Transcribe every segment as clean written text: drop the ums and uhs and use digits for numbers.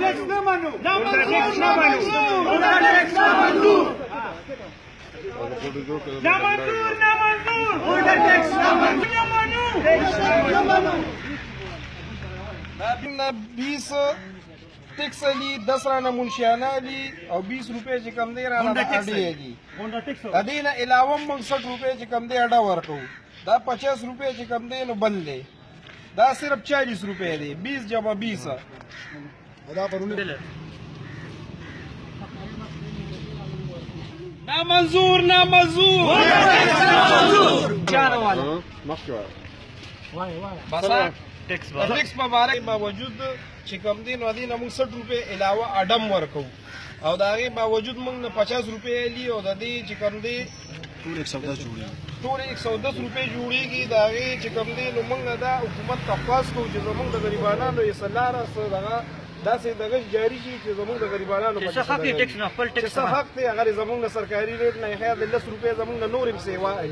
टेक्स न मानू उल्टा टेक्स न मानू उल्टा टेक्स न मानू न मंजूर न मंजूर उल्टा टेक्स न मानू न मानू 20 टैक्स ली 10 राना मुंशियाना ली और 20 रुपए ची कम दे राना अडी अदीना अलावा 60 रुपए ची कम दे अडा वर्को दा 50 रुपए ची कम दे नो बंदे दा सिर्फ 40 रुपए दे 20 जमा 20 अदा करून ना मंजूर ना मंजूर चार वाला बसा टैक्स मुबारक बावजूद चिकम दिन वादी ना 60 रुपए अलावा अडम वर्को और दागे बावजूद मंग 50 रुपए ली और दादी चिकम दे टूर 110 रुपए जोड़ी की दागे चिकम दे मंग दा हुकूमत तफास को जो मंग गरीबाना लो यसलारा से दा से दगश जारी की जो मंग गरीबाना लो हक टैक्स न फल टैक्स हक थे अगर जमंग सरकारी रेट नहीं है 10 रुपए जमंग नूर सेवा है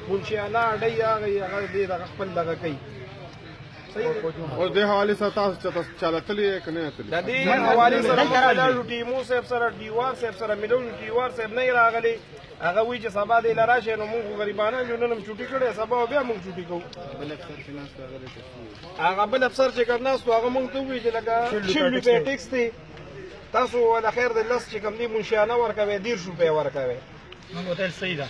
मुंशियाना अडैया अगर दे दा खपल लगा कई और दे हवाले से चलतली एक नहीं चली दादी हवाले से मदद टीमो से सर दीवार से सर मिडल दीवार से नहीं रागले هغه وی چې سبا د لراشه نو موږ غریبانه جو نن چټي کړي سبا بیا موږ چټي کوو بل افسر فینانس راغلی هغه بل افسر چې کړناس هغه موږ ته وی چې لکه شل روپے ټیکس دی تاسو ولا خیر د لس چې کوم دی منشانه ورکوي 10 روپے ورکوي موږ ته صحیح ده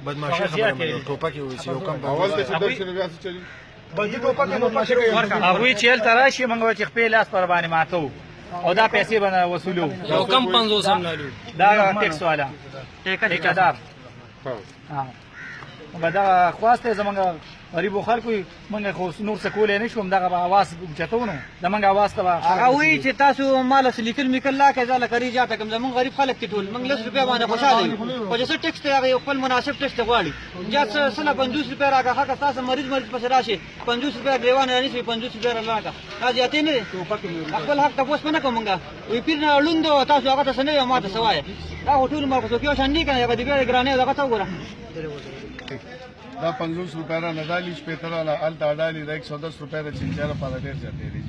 بدمعشي خبره ټوپک یو یو کم اول ته چې درس نه بیا څه چلی بلکې ټوپک نو پښه هغه چیل تراشي موږ چې خپل لاس پر باندې ماتو او دا پیسې باندې وصولو یو کم 500 هم نه دا ټیکس والا ټیکدار ها دا خواسته زمونږ غریبو خلکو مونږ خو نور څه کولای نه شوم دغه आवाज چتونو زمونږ आवाज ته هغه وی چې تاسو مال سلیکل میکل لا کې ځاله کری جاته کوم زمونږ غریب خلک ټول مونږ 10 روپیا باندې خوشاله یو خو چې ټیکس ته هغه خپل مناسب ټیکس ته غواړي چې سره 50 روپیا راکا حق تاسو مریض پس راشي 50 روپیا دیوان نه نشي 50 روپیا راکا دا ځاتې نه خپل حق تاسو نه کومګه وی پیر نه لوندو تاسو هغه تاسو نه ماته سوای دا هټول مارکو څو کې شان نه کنه هغه دی ګرانه دا تا وګوره دا 50 रुपए را नदाली स्पेतराला अल ताडाली دا 110 रुपए را चिंचारा पाला ډیر ځاتې دي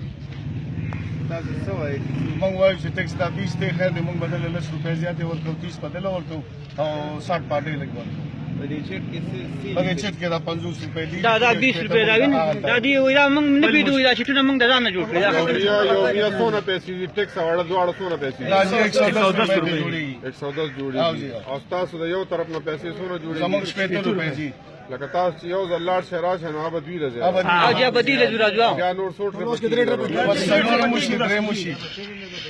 دا څه وایي موږ وایو چې ټیکس دا 20 ته خیر موږ بدل 10 روپے زیاتې ورکو 30 بدل ورکو او 60 پاتې لګول بغیر چټ کې دا 50 روپے دي دا 20 روپے دا وین دا دی وای دا موږ نه پیډو دا چې موږ دا نه جوړ کړی یو بیا سونه پیسې ټیکس اورا دوه سونه پیسې دا 110 روپے جوړي 110 جوړي او تاسو د یو طرف نه پیسې سونه جوړي زموږ 70 روپے دي لکه تاسو یو زلار شراش نه ابد وی راځي او بیا بدیل راځو بیا نور 100 روپے سلور مشي درې مشي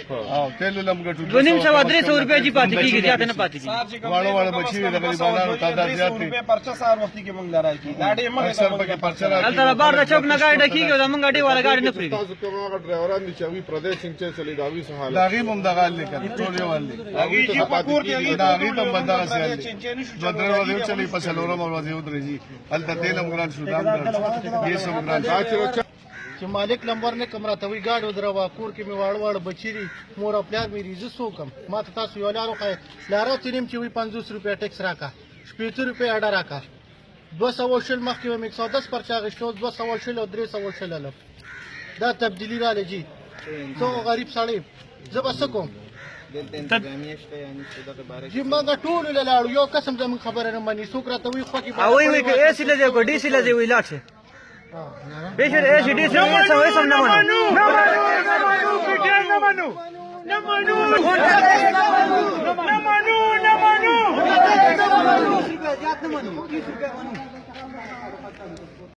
او تل لمګټو 200 روپے جی پاتې کیږي ځات نه پاتې کیږي واړو واړو بچي د غریبانو تعداد زیات دي روپے پرچا سار وختي کې مونږ لراي کی دا ډېر مخه سر پکې پرچا راځي البته بار د چوک نه گاډي کیږي د موږ گاډي والا گاډي نه پریږي تاسو کوم هغه ډرایوران دي چې وی پردیش څنګه چلی دا وی سهاله لاغي مونږ دغه لیکل ټول یو ولې هغه چې پکور کې دا غي ته بندر سي جو درو ولې چلی په سلورم او ورځي ودرېږي البته تیلم ګران شو دام یہ سب ګران چې مالک نمبر نه کمره ته وی گاډو دروا کور کې می واړ واړ بچی مور خپل می ریزه سو کم ما ته تاسو یو لارو خای لارو تینم چې وی 50 روپے ټیکس راکا 70 روپے اډا راکا 200 شل مخکې می 110 پرچا غشتو 200 شل او 300 شل له دا تبدیلی را لږی څو غریب سړی زبسکم چې ما ټول لاړو یو قسم زمون خبره نه مانی سو کرته وی خو کې او وی کې ایسی لږه کو ډی سی لږه وی لاټه بشر ایسی ډی سی سم سم نه مانو نه مانو پیټر نه مانو نه مانو نه مانو نه مانو